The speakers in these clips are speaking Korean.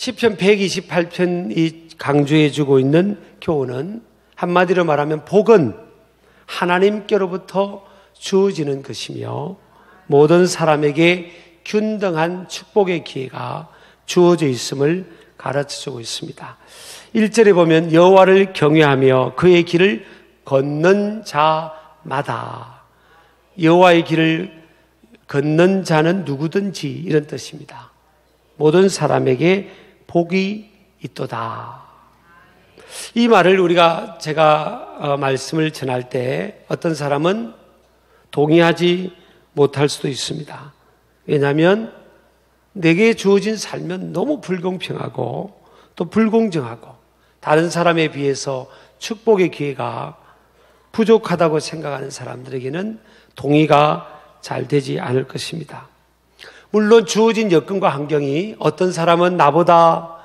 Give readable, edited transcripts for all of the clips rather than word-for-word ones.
시편 128편이 강조해주고 있는 교훈은 한마디로 말하면 복은 하나님께로부터 주어지는 것이며 모든 사람에게 균등한 축복의 기회가 주어져 있음을 가르쳐주고 있습니다. 1절에 보면 여호와를 경외하며 그의 길을 걷는 자마다, 여호와의 길을 걷는 자는 누구든지 이런 뜻입니다. 모든 사람에게 복이 있도다. 이 말을 제가 말씀을 전할 때 어떤 사람은 동의하지 못할 수도 있습니다. 왜냐하면 내게 주어진 삶은 너무 불공평하고 또 불공정하고 다른 사람에 비해서 축복의 기회가 부족하다고 생각하는 사람들에게는 동의가 잘 되지 않을 것입니다. 물론 주어진 여건과 환경이 어떤 사람은 나보다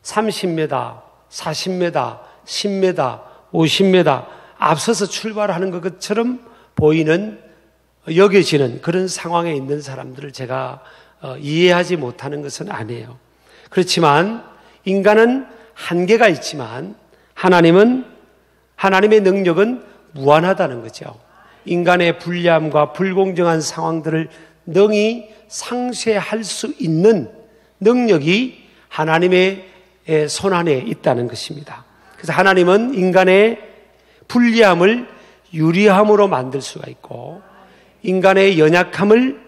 30m, 40m, 10m, 50m 앞서서 출발하는 것처럼 여겨지는 그런 상황에 있는 사람들을 제가 이해하지 못하는 것은 아니에요. 그렇지만 인간은 한계가 있지만 하나님의 능력은 무한하다는 거죠. 인간의 불리함과 불공정한 상황들을 능히 상쇄할 수 있는 능력이 하나님의 손안에 있다는 것입니다. 그래서 하나님은 인간의 불리함을 유리함으로 만들 수가 있고 인간의 연약함을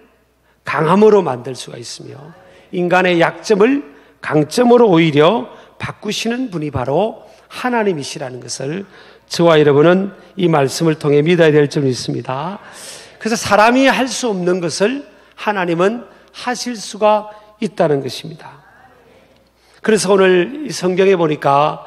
강함으로 만들 수가 있으며 인간의 약점을 강점으로 오히려 바꾸시는 분이 바로 하나님이시라는 것을 저와 여러분은 이 말씀을 통해 믿어야 될 점이 있습니다. 그래서 사람이 할 수 없는 것을 하나님은 하실 수가 있다는 것입니다. 그래서 오늘 성경에 보니까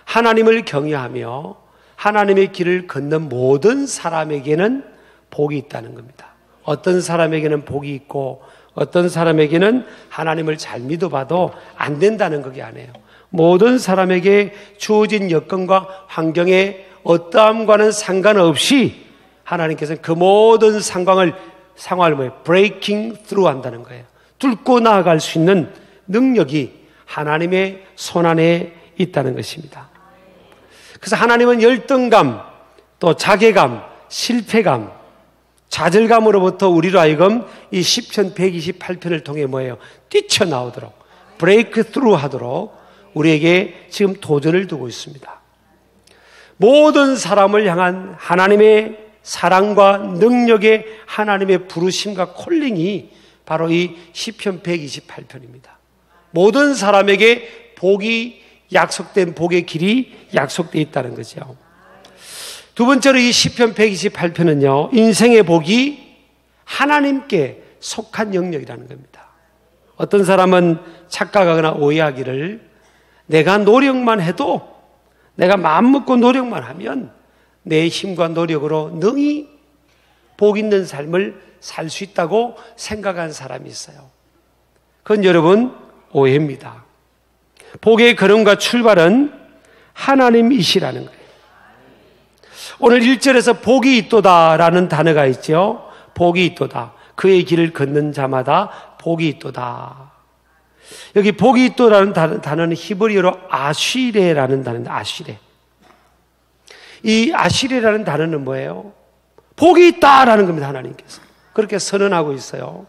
하나님을 경외하며 하나님의 길을 걷는 모든 사람에게는 복이 있다는 겁니다. 어떤 사람에게는 복이 있고 어떤 사람에게는 하나님을 잘 믿어봐도 안 된다는 그게 아니에요. 모든 사람에게 주어진 여건과 환경에 어떠함과는 상관없이 하나님께서는 그 모든 상황을 breaking through 한다는 거예요. 뚫고 나아갈 수 있는 능력이 하나님의 손안에 있다는 것입니다. 그래서 하나님은 열등감, 또 자괴감, 실패감, 좌절감으로부터 우리로 하여금 이 시편 128편을 통해 뛰쳐나오도록 브레이크 스루 하도록 우리에게 지금 도전을 두고 있습니다. 모든 사람을 향한 하나님의 사랑과 능력의 하나님의 부르심과 콜링이 바로 이 시편 128편입니다. 모든 사람에게 복이 약속된 복의 길이 약속되어 있다는 거죠. 두 번째로 이 시편 128편은요, 인생의 복이 하나님께 속한 영역이라는 겁니다. 어떤 사람은 착각하거나 오해하기를 내가 노력만 해도 내가 마음먹고 노력만 하면 내 힘과 노력으로 능히 복 있는 삶을 살 수 있다고 생각하는 사람이 있어요. 그건 여러분 오해입니다. 복의 걸음과 출발은 하나님이시라는 거예요. 오늘 1절에서 복이 있도다라는 단어가 있죠. 복이 있도다. 그의 길을 걷는 자마다 복이 있도다. 여기 복이 있도라는 단어는 히브리어로 아쉬레라는 단어인데, 아쉬레. 이 아쉬레라는 단어는 뭐예요? 복이 있다라는 겁니다. 하나님께서 그렇게 선언하고 있어요.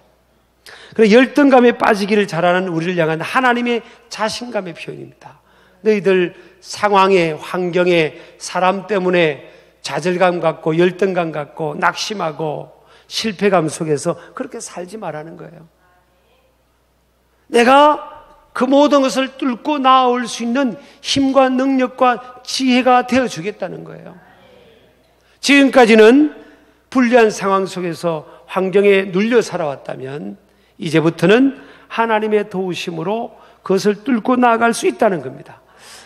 그래서 열등감에 빠지기를 잘하는 우리를 향한 하나님의 자신감의 표현입니다. 너희들 상황에, 환경에, 사람 때문에 좌절감 갖고 열등감 갖고 낙심하고 실패감 속에서 그렇게 살지 말라는 거예요. 내가 그 모든 것을 뚫고 나올 수 있는 힘과 능력과 지혜가 되어주겠다는 거예요. 지금까지는 불리한 상황 속에서 환경에 눌려 살아왔다면 이제부터는 하나님의 도우심으로 그것을 뚫고 나아갈 수 있다는 겁니다.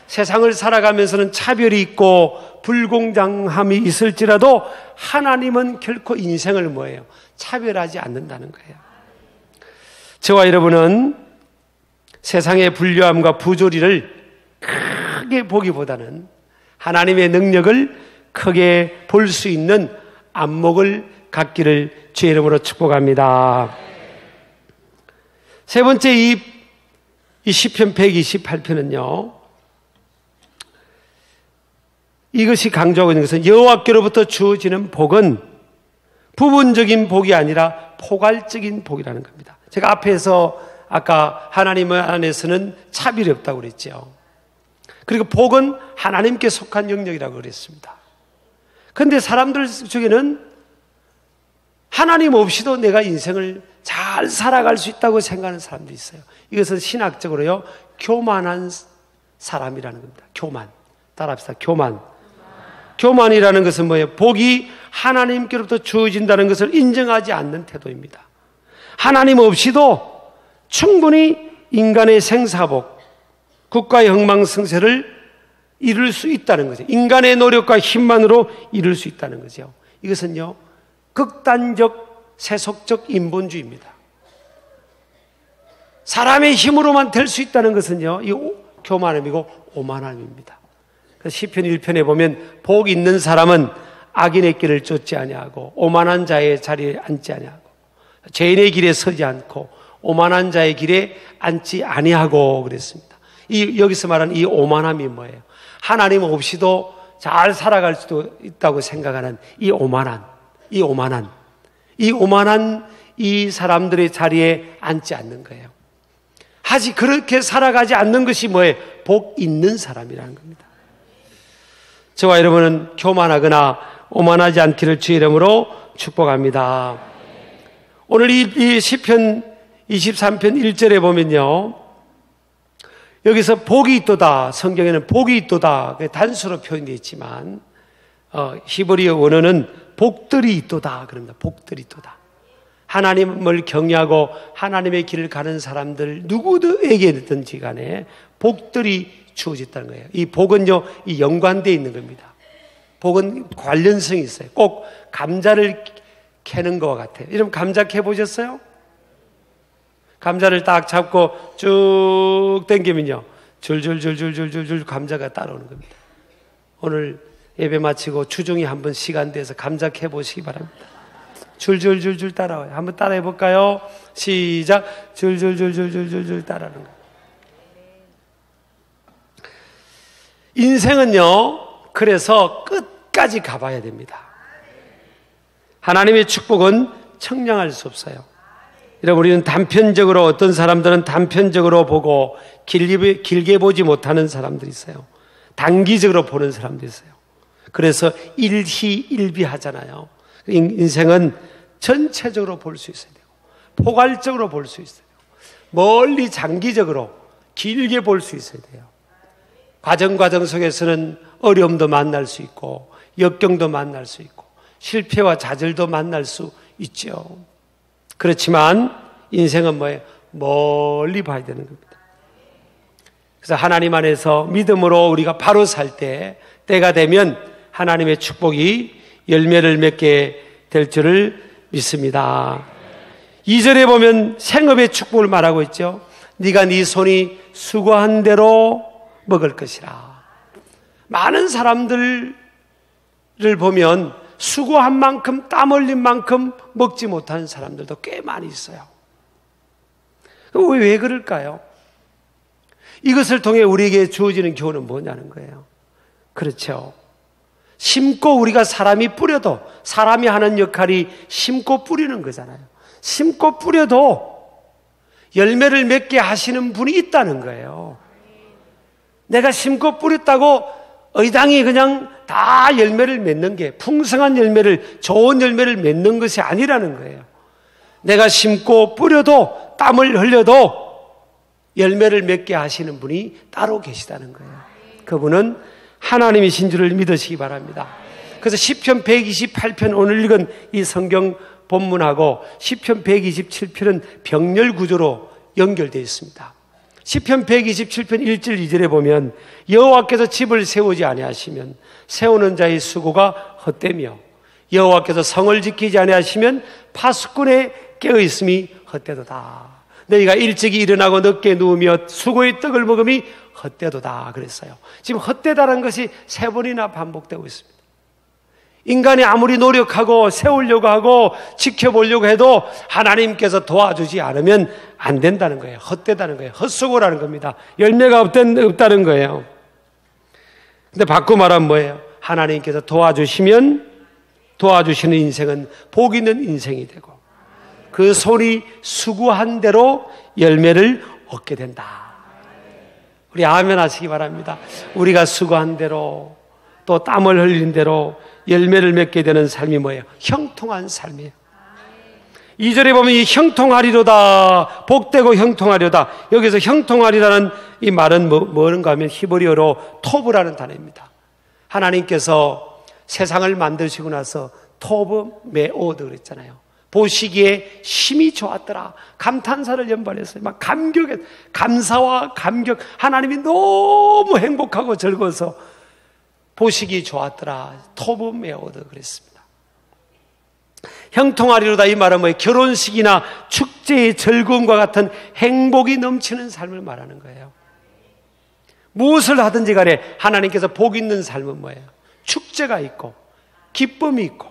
세상을 살아가면서는 차별이 있고 불공정함이 있을지라도 하나님은 결코 인생을 차별하지 않는다는 거예요. 저와 여러분은 세상의 불리함과 부조리를 크게 보기보다는 하나님의 능력을 크게 볼 수 있는 안목을 갖기를 주의 이름으로 축복합니다. 세 번째, 이 이 시편 128편은요, 이것이 강조하고 있는 것은 여호와께로부터 주어지는 복은 부분적인 복이 아니라 포괄적인 복이라는 겁니다. 제가 앞에서 아까 하나님 안에서는 차별이 없다고 그랬죠. 그리고 복은 하나님께 속한 영역이라고 그랬습니다. 그런데 사람들 중에는 하나님 없이도 내가 인생을 잘 살아갈 수 있다고 생각하는 사람도 있어요. 이것은 신학적으로요, 교만한 사람이라는 겁니다. 교만. 따라합시다. 교만. 교만이라는 것은 뭐예요? 복이 하나님께로부터 주어진다는 것을 인정하지 않는 태도입니다. 하나님 없이도 충분히 인간의 생사복, 국가의 흥망성쇠를 이룰 수 있다는 거죠. 인간의 노력과 힘만으로 이룰 수 있다는 거죠. 이것은요, 극단적 세속적 인본주의입니다. 사람의 힘으로만 될 수 있다는 것은요, 이 교만함이고 오만함입니다. 그래서 시편 1편에 보면 복 있는 사람은 악인의 길을 쫓지 아니하고 오만한 자의 자리에 앉지 아니하고 죄인의 길에 서지 않고 오만한 자의 길에 앉지 아니하고 그랬습니다. 여기서 말하는 이 오만함이 뭐예요? 하나님 없이도 잘 살아갈 수도 있다고 생각하는 이 오만한 이 사람들의 자리에 앉지 않는 거예요. 하지 그렇게 살아가지 않는 것이 뭐예요? 복 있는 사람이라는 겁니다. 저와 여러분은 교만하거나 오만하지 않기를 주의 이름으로 축복합니다. 오늘 이 시편 23편 1절에 보면요, 여기서 복이 있도다, 성경에는 복이 있도다 단수로 표현되어 있지만 히브리어 원어는 복들이 있도다 그럽니다. 복들이 있도다. 하나님을 경외하고 하나님의 길을 가는 사람들 누구에게든지 간에 복들이 주어졌다는 거예요. 이 복은요, 이 연관되어 있는 겁니다. 복은 관련성이 있어요. 꼭 감자를 캐는 것과 같아요. 여러분 감자 캐보셨어요? 감자를 딱 잡고 쭉 당기면요, 줄줄줄줄줄줄 감자가 따라오는 겁니다. 오늘 예배 마치고 주중에 한번 시간 돼서 감자 캐보시기 바랍니다. 줄줄줄줄 따라와요. 한번 따라해 볼까요? 시작. 줄줄줄줄줄줄 따라하는 거예요. 인생은요, 그래서 끝까지 가봐야 됩니다. 하나님의 축복은 청량할 수 없어요. 여러분, 우리는 단편적으로, 어떤 사람들은 단편적으로 보고 길게 보지 못하는 사람들이 있어요. 단기적으로 보는 사람도 있어요. 그래서 일희일비 하잖아요. 인생은 전체적으로 볼 수 있어야 되고 포괄적으로 볼 수 있어요. 멀리 장기적으로 길게 볼 수 있어야 돼요. 과정 속에서는 어려움도 만날 수 있고 역경도 만날 수 있고 실패와 좌절도 만날 수 있죠. 그렇지만 인생은 뭐예요? 멀리 봐야 되는 겁니다. 그래서 하나님 안에서 믿음으로 우리가 바로 살 때가 되면 하나님의 축복이 열매를 맺게 될 줄을 믿습니다. 2절에 보면 생업의 축복을 말하고 있죠. 네가 네 손이 수고한 대로 먹을 것이라. 많은 사람들을 보면 수고한 만큼, 땀 흘린 만큼 먹지 못하는 사람들도 꽤 많이 있어요. 왜 그럴까요? 이것을 통해 우리에게 주어지는 교훈은 뭐냐는 거예요. 그렇죠. 심고 우리가 사람이 뿌려도, 사람이 하는 역할이 심고 뿌리는 거잖아요. 심고 뿌려도 열매를 맺게 하시는 분이 있다는 거예요. 내가 심고 뿌렸다고 의당이 그냥 다 열매를 맺는 게, 풍성한 열매를, 좋은 열매를 맺는 것이 아니라는 거예요. 내가 심고 뿌려도, 땀을 흘려도 열매를 맺게 하시는 분이 따로 계시다는 거예요. 그분은 하나님이신 줄을 믿으시기 바랍니다. 그래서 시편 128편, 오늘 읽은 이 성경 본문하고 시편 127편은 병렬 구조로 연결되어 있습니다. 시편 127편 1절 2절에 보면 여호와께서 집을 세우지 아니하시면 세우는 자의 수고가 헛되며 여호와께서 성을 지키지 아니하시면 파수꾼의 깨어있음이 헛되도다. 너희가 일찍이 일어나고 늦게 누우며 수고의 떡을 먹음이 헛되도다 그랬어요. 지금 헛되다는 것이 3번이나 반복되고 있습니다. 인간이 아무리 노력하고 세우려고 하고 지켜보려고 해도 하나님께서 도와주지 않으면 안 된다는 거예요. 헛되다는 거예요. 헛수고라는 겁니다. 열매가 없다는 거예요. 근데 바꿔 말하면 뭐예요? 하나님께서 도와주시면 도와주시는 인생은 복 있는 인생이 되고 그 손이 수고한 대로 열매를 얻게 된다. 우리 아멘 하시기 바랍니다. 우리가 수고한 대로 또 땀을 흘린 대로 열매를 맺게 되는 삶이 뭐예요? 형통한 삶이에요. 2절에 보면 이 형통하리로다, 복되고 형통하리로다. 여기서 형통하리라는 이 말은 뭐는가 하면 히브리어로 토브라는 단어입니다. 하나님께서 세상을 만드시고 나서 토브 메오드 그랬잖아요. 보시기에 심히 좋았더라. 감탄사를 연발했어요. 막 감사와 감격. 하나님이 너무 행복하고 즐거워서 보시기 좋았더라. 토브 메오드 그랬습니다. 형통하리로다 이 말은 뭐예요? 결혼식이나 축제의 즐거움과 같은 행복이 넘치는 삶을 말하는 거예요. 무엇을 하든지 간에 하나님께서 복 있는 삶은 뭐예요? 축제가 있고 기쁨이 있고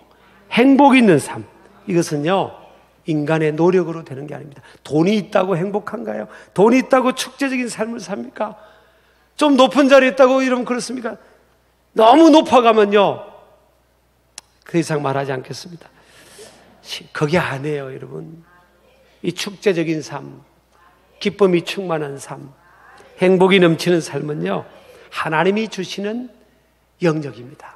행복이 있는 삶. 이것은요 인간의 노력으로 되는 게 아닙니다. 돈이 있다고 행복한가요? 돈이 있다고 축제적인 삶을 삽니까? 좀 높은 자리에 있다고 이러면 그렇습니까? 너무 높아가면요 그 이상 말하지 않겠습니다. 그게 아니에요 여러분. 이 축제적인 삶, 기쁨이 충만한 삶, 행복이 넘치는 삶은요 하나님이 주시는 영역입니다.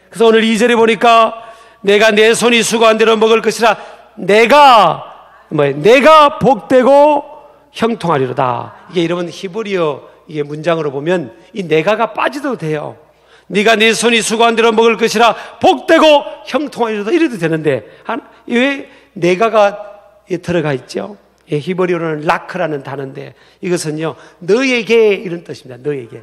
그래서 오늘 2절에 보니까 내가 내 손이 수고한 대로 먹을 것이라 내가 복되고 형통하리로다. 이게 여러분 히브리어 이게 문장으로 보면 이 내가가 빠져도 돼요. 네가 내 손이 수고한 대로 먹을 것이라 복되고 형통하리로다 이래도 되는데 왜 내가가 들어가 있죠? 히브리어로는 라크라는 단어인데 이것은요 너에게 이런 뜻입니다. 너에게.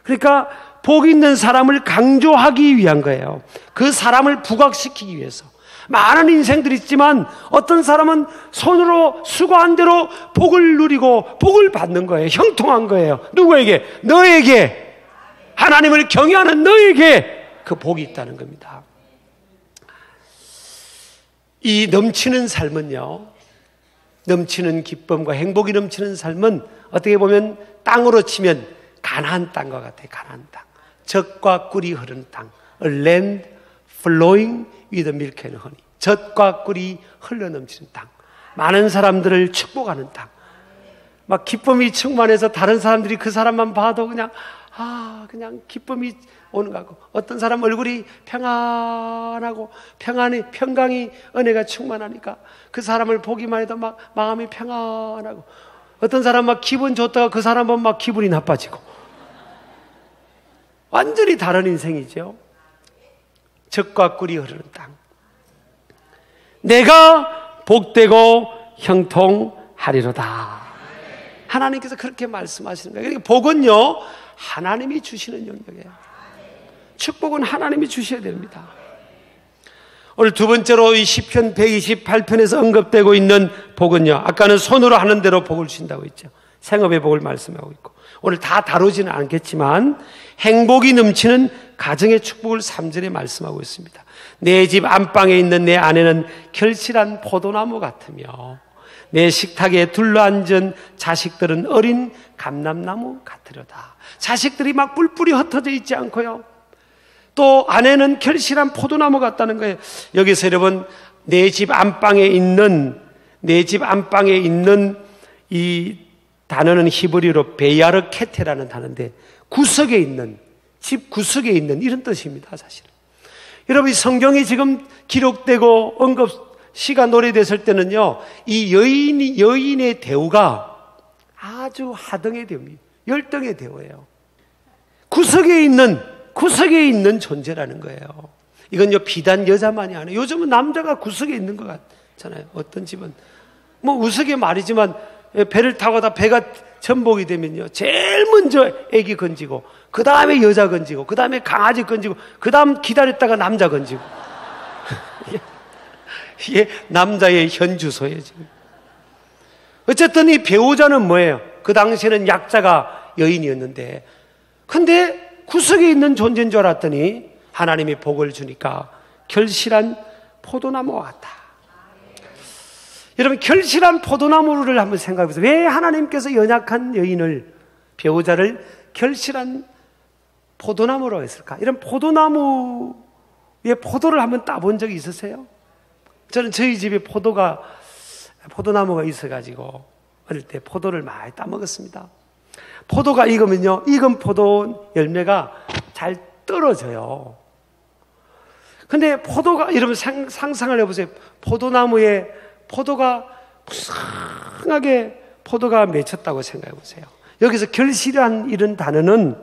그러니까 복 있는 사람을 강조하기 위한 거예요. 그 사람을 부각시키기 위해서. 많은 인생들이 있지만 어떤 사람은 손으로 수고한 대로 복을 누리고 복을 받는 거예요. 형통한 거예요. 누구에게? 너에게. 하나님을 경외하는 너에게 그 복이 있다는 겁니다. 이 넘치는 삶은요 넘치는 기쁨과 행복이 넘치는 삶은 어떻게 보면 땅으로 치면 가나안 땅과 같아요. 가나안 땅. 젖과 꿀이 흐르는 땅. A land flowing with milk and honey. 젖과 꿀이 흘러넘치는 땅. 많은 사람들을 축복하는 땅. 막 기쁨이 충만해서 다른 사람들이 그 사람만 봐도 그냥 기쁨이 오는 것 같고 어떤 사람 얼굴이 평안하고 평강이 은혜가 충만하니까 그 사람을 보기만 해도 막 마음이 평안하고 어떤 사람 막 기분 좋다가 그 사람은 막 기분이 나빠지고 완전히 다른 인생이죠. 젖과 꿀이 흐르는 땅. 내가 복되고 형통하리로다. 하나님께서 그렇게 말씀하시는 거예요. 그러니까 복은요 하나님이 주시는 영역이에요. 축복은 하나님이 주셔야 됩니다. 오늘 두 번째로 이 시편 128편에서 언급되고 있는 복은요 아까는 손으로 하는 대로 복을 주신다고 했죠. 생업의 복을 말씀하고 있고 오늘 다 다루지는 않겠지만 행복이 넘치는 가정의 축복을 3절에 말씀하고 있습니다. 내 집 안방에 있는 내 아내는 결실한 포도나무 같으며 내 식탁에 둘러앉은 자식들은 어린 감람나무 같으려다. 자식들이 막 뿔뿔이 흩어져 있지 않고요 또 아내는 결실한 포도나무 같다는 거예요. 여기서 여러분 내 집 안방에 있는 이 단어는 히브리어로 베야르 케테라는 단어인데 구석에 있는 집 구석에 있는 이런 뜻입니다. 사실은 여러분 성경이 지금 기록되고 시가 노래됐을 때는요 이 여인의 대우가 아주 하등의 대우입니다. 열등의 대우예요. 구석에 있는 존재라는 거예요. 이건요 비단 여자만이 아니에요. 요즘은 남자가 구석에 있는 것 같잖아요. 어떤 집은 뭐 우스개 말이지만 배를 타고 배가 전복이 되면요 제일 먼저 애기 건지고 그 다음에 여자 건지고 그 다음에 강아지 건지고 그 다음 기다렸다가 남자 건지고 이게 남자의 현주소예요 지금. 어쨌든 이 배우자는 뭐예요? 그 당시에는 약자가 여인이었는데 근데 구석에 있는 존재인 줄 알았더니 하나님이 복을 주니까 결실한 포도나무와 같다. 여러분, 결실한 포도나무를 한번 생각해 보세요. 왜 하나님께서 연약한 여인을, 배우자를 결실한 포도나무라고 했을까? 이런 포도나무에 포도를 한번 따본 적이 있으세요? 저는 저희 집에 포도나무가 있어가지고 어릴 때 포도를 많이 따먹었습니다. 포도가 익으면요, 익은 포도 열매가 잘 떨어져요. 근데 포도가, 여러분 상상을 해보세요. 포도나무에 포도가 무성하게 포도가 맺혔다고 생각해 보세요. 여기서 결실한 이런 단어는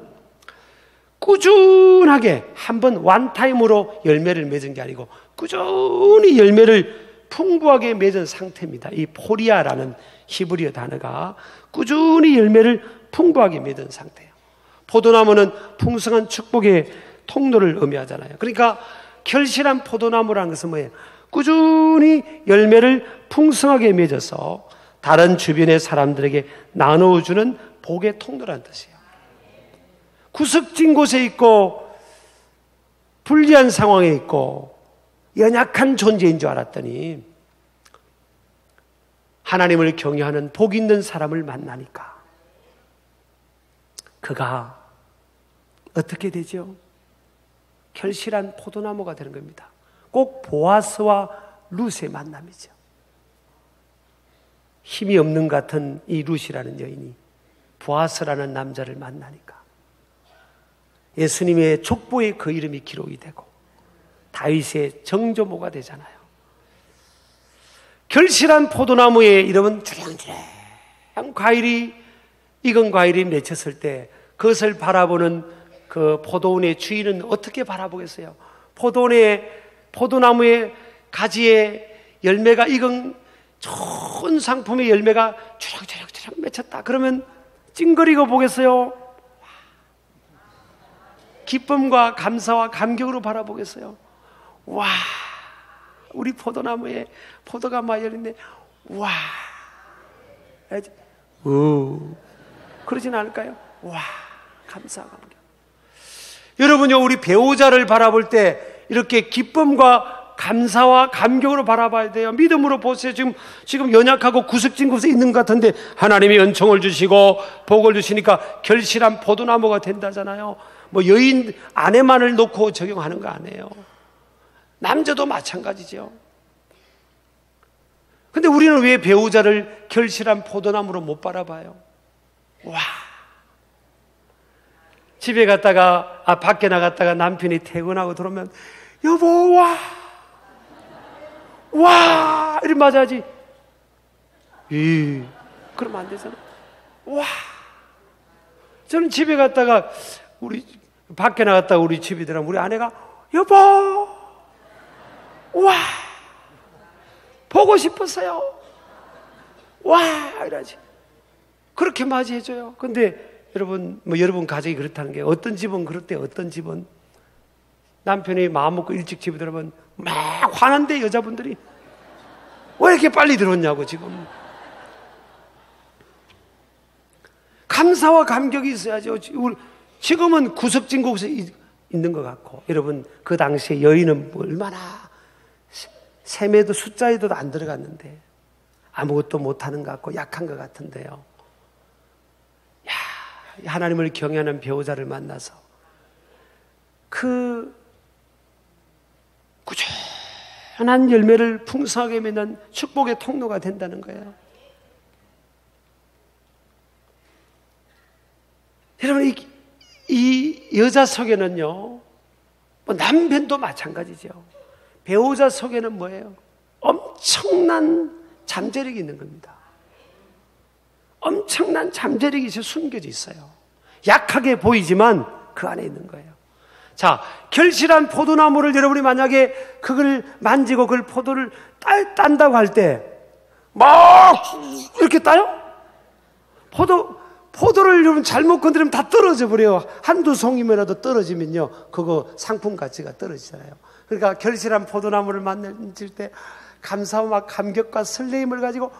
꾸준하게 한번 원타임으로 열매를 맺은 게 아니고 꾸준히 열매를 풍부하게 맺은 상태입니다. 이 포리아라는 히브리어 단어가 꾸준히 열매를 풍부하게 맺은 상태예요. 포도나무는 풍성한 축복의 통로를 의미하잖아요. 그러니까 결실한 포도나무라는 것은 뭐예요? 꾸준히 열매를 풍성하게 맺어서 다른 주변의 사람들에게 나누어주는 복의 통로라는 뜻이에요. 구석진 곳에 있고 불리한 상황에 있고 연약한 존재인 줄 알았더니 하나님을 경외하는 복 있는 사람을 만나니까 그가 어떻게 되죠? 결실한 포도나무가 되는 겁니다. 꼭 보아스와 룻의 만남이죠. 힘이 없는 것 같은 이 룻이라는 여인이 보아스라는 남자를 만나니까 예수님의 족보에 그 이름이 기록이 되고 다윗의 정조모가 되잖아요. 결실한 포도나무의 이름은 주렁주렁 익은 과일이 맺혔을 때 그것을 바라보는 그 포도원의 주인은 어떻게 바라보겠어요? 포도나무의 가지에 열매가 익은 좋은 상품의 열매가 주렁주렁 맺혔다. 그러면 찡그리고 보겠어요? 기쁨과 감사와 감격으로 바라보겠어요? 와, 우리 포도나무에 포도가 많이 열렸네. 와, 그러진 않을까요? 와, 감사와 감격. 여러분요, 우리 배우자를 바라볼 때 이렇게 기쁨과 감사와 감격으로 바라봐야 돼요. 믿음으로 보세요. 지금 연약하고 구석진 곳에 있는 것 같은데 하나님이 은총을 주시고 복을 주시니까 결실한 포도나무가 된다잖아요. 뭐 여인 아내만을 놓고 적용하는 거 아니에요. 남자도 마찬가지죠. 근데 우리는 왜 배우자를 결실한 포도나무로 못 바라봐요? 와, 집에 갔다가 밖에 나갔다가 남편이 퇴근하고 들어오면 여보 와 이렇게 맞아야지. 그러면 안 되잖아. 와, 저는 집에 갔다가 밖에 나갔다가 우리 집에 들어가면 우리 아내가 여보 와 보고 싶었어요. 와 이러지. 그렇게 맞이해줘요. 근데 여러분 가정이 그렇다는 게 어떤 집은 그렇대요. 어떤 집은 남편이 마음 먹고 일찍 집에 들어오면 막 화난데 여자분들이 왜 이렇게 빨리 들어왔냐고. 지금 감사와 감격이 있어야죠. 지금은 구석진 곳에 있는 것 같고 여러분 그 당시에 여인은 얼마나 셈에도 숫자에도 안 들어갔는데 아무것도 못하는 것 같고 약한 것 같은데요. 하나님을 경외하는 배우자를 만나서 그 꾸준한 열매를 풍성하게 맺는 축복의 통로가 된다는 거예요. 여러분 이 여자 속에는요, 뭐 남편도 마찬가지죠. 배우자 속에는 뭐예요? 엄청난 잠재력이 있는 겁니다. 엄청난 잠재력이 숨겨져 있어요. 약하게 보이지만 그 안에 있는 거예요. 자, 결실한 포도나무를 여러분이 만약에 그걸 만지고 그걸 포도를 딴다고 할 때 막 이렇게 따요? 포도를 여러분 잘못 건드리면 다 떨어져 버려요. 한두 송이면라도 떨어지면요, 그거 상품 가치가 떨어지잖아요. 그러니까 결실한 포도나무를 만질 때 감사와 감격과 설레임을 가지고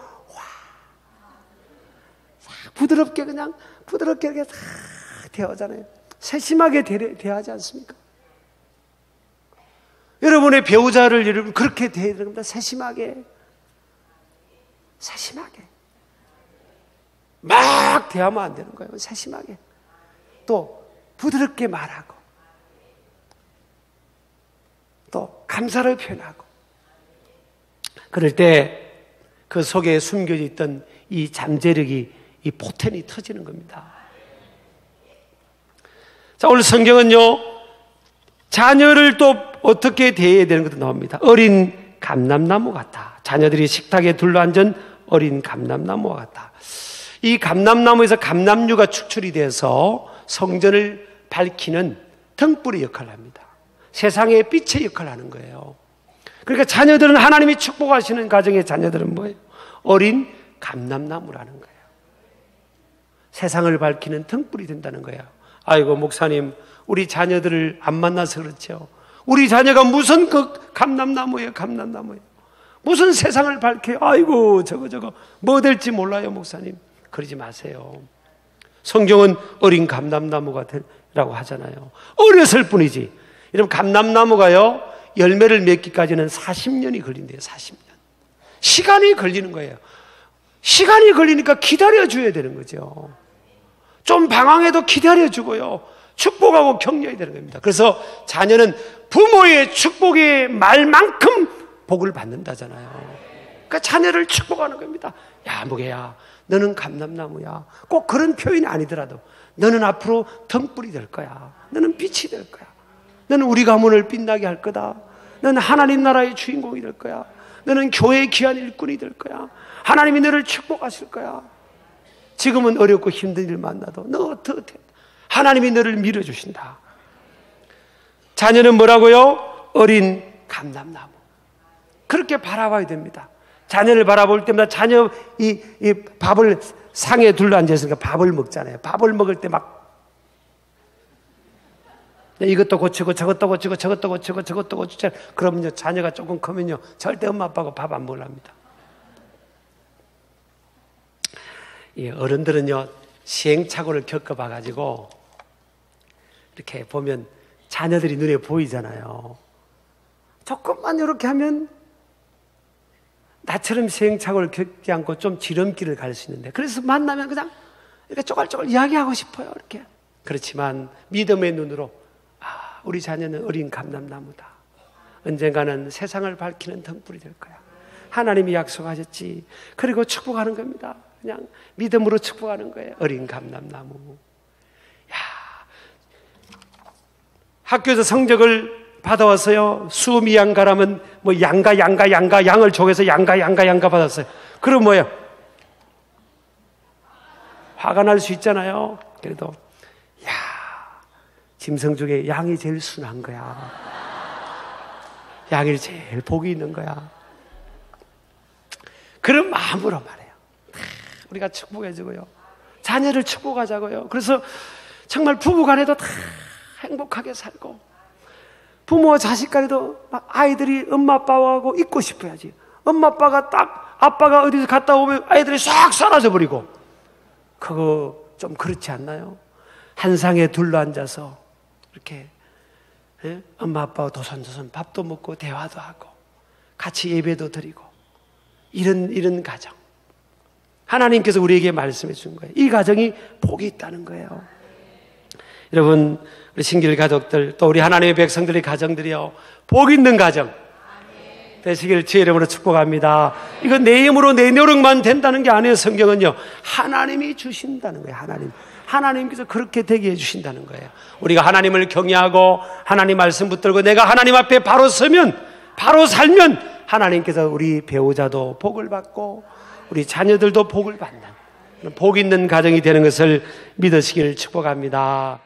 부드럽게 이렇게 싹 대하잖아요. 세심하게 대하지 않습니까? 여러분의 배우자를 여러분 그렇게 대해야 되는 겁니다. 세심하게. 세심하게. 막 대하면 안 되는 거예요. 세심하게. 또 부드럽게 말하고 또 감사를 표현하고 그럴 때 그 속에 숨겨져 있던 이 잠재력이 이 포텐이 터지는 겁니다. 자, 오늘 성경은요 자녀를 또 어떻게 대해야 되는 것도 나옵니다. 어린 감람나무 같다. 자녀들이 식탁에 둘러앉은 어린 감람나무와 같다. 이 감람나무에서 감람류가 축출이 돼서 성전을 밝히는 등불의 역할을 합니다. 세상의 빛의 역할을 하는 거예요. 그러니까 자녀들은 하나님이 축복하시는 가정의 자녀들은 뭐예요? 어린 감람나무라는 거예요. 세상을 밝히는 등불이 된다는 거예요. 아이고 목사님 우리 자녀들을 안 만나서 그렇죠. 우리 자녀가 무슨 그 감람나무예요. 감람나무예요. 무슨 세상을 밝혀요. 아이고 저거 뭐 될지 몰라요 목사님. 그러지 마세요. 성경은 어린 감람나무가 되라고 하잖아요. 어렸을 뿐이지. 이러면 감람나무가요 열매를 맺기까지는 40년이 걸린대요. 40년. 시간이 걸리는 거예요. 시간이 걸리니까 기다려줘야 되는 거죠. 좀 방황해도 기다려주고요. 축복하고 격려해야 되는 겁니다. 그래서 자녀는 부모의 축복의 말만큼 복을 받는다잖아요. 그러니까 자녀를 축복하는 겁니다. 야, 무게야. 너는 감람나무야. 꼭 그런 표현이 아니더라도 너는 앞으로 등불이 될 거야. 너는 빛이 될 거야. 너는 우리 가문을 빛나게 할 거다. 너는 하나님 나라의 주인공이 될 거야. 너는 교회의 귀한 일꾼이 될 거야. 하나님이 너를 축복하실 거야. 지금은 어렵고 힘든 일 만나도 너 어떻게 하나님이 너를 밀어주신다. 자녀는 뭐라고요? 어린 감람나무. 그렇게 바라봐야 됩니다. 자녀를 바라볼 때마다 자녀 이 밥을 상에 둘러앉아서 밥을 먹잖아요. 밥을 먹을 때 막 이것도 고치고 저것도 고치고 저것도 고치고 저것도 고치고 그러면요 자녀가 조금 크면요 절대 엄마 아빠하고 밥 안 먹으랍니다. 예, 어른들은요 시행착오를 겪어봐가지고 이렇게 보면 자녀들이 눈에 보이잖아요. 조금만 이렇게 하면 나처럼 시행착오를 겪지 않고 좀 지름길을 갈 수 있는데 그래서 만나면 그냥 이렇게 쪼갈쪼갈 이야기하고 싶어요. 이렇게. 그렇지만 믿음의 눈으로 우리 자녀는 어린 감람나무다. 언젠가는 세상을 밝히는 등불이 될 거야. 하나님이 약속하셨지. 그리고 축복하는 겁니다. 그냥 믿음으로 축복하는 거예요. 어린 감람나무. 야, 학교에서 성적을 받아왔어요. 수미양 가라면 뭐 양가 양을 쪼개서 양가 받았어요. 그럼 뭐예요? 화가 날 수 있잖아요. 그래도 짐승 중에 양이 제일 순한 거야. 양이 제일 복이 있는 거야. 그런 마음으로 말해요. 우리가 축복해주고요. 자녀를 축복하자고요. 그래서 정말 부부간에도 다 행복하게 살고 부모와 자식 간에도 아이들이 엄마 아빠하고 있고 싶어야지. 엄마 아빠가 딱 아빠가 어디서 갔다 오면 아이들이 싹 사라져 버리고 그거 좀 그렇지 않나요? 한 상에 둘러앉아서 이렇게 엄마 아빠와 도선도선 밥도 먹고 대화도 하고 같이 예배도 드리고 이런 가정 하나님께서 우리에게 말씀해 준 거예요. 이 가정이 복이 있다는 거예요. 여러분 우리 신길 가족들 또 우리 하나님의 백성들의 가정들이요 복 있는 가정 되시길 주의 이름으로 축복합니다. 이건 내 힘으로 내 노력만 된다는 게 아니에요. 성경은요 하나님이 주신다는 거예요. 하나님께서 그렇게 되게 해주신다는 거예요. 우리가 하나님을 경외하고 하나님 말씀 붙들고 내가 하나님 앞에 바로 서면 바로 살면 하나님께서 우리 배우자도 복을 받고 우리 자녀들도 복을 받는 복 있는 가정이 되는 것을 믿으시길 축복합니다.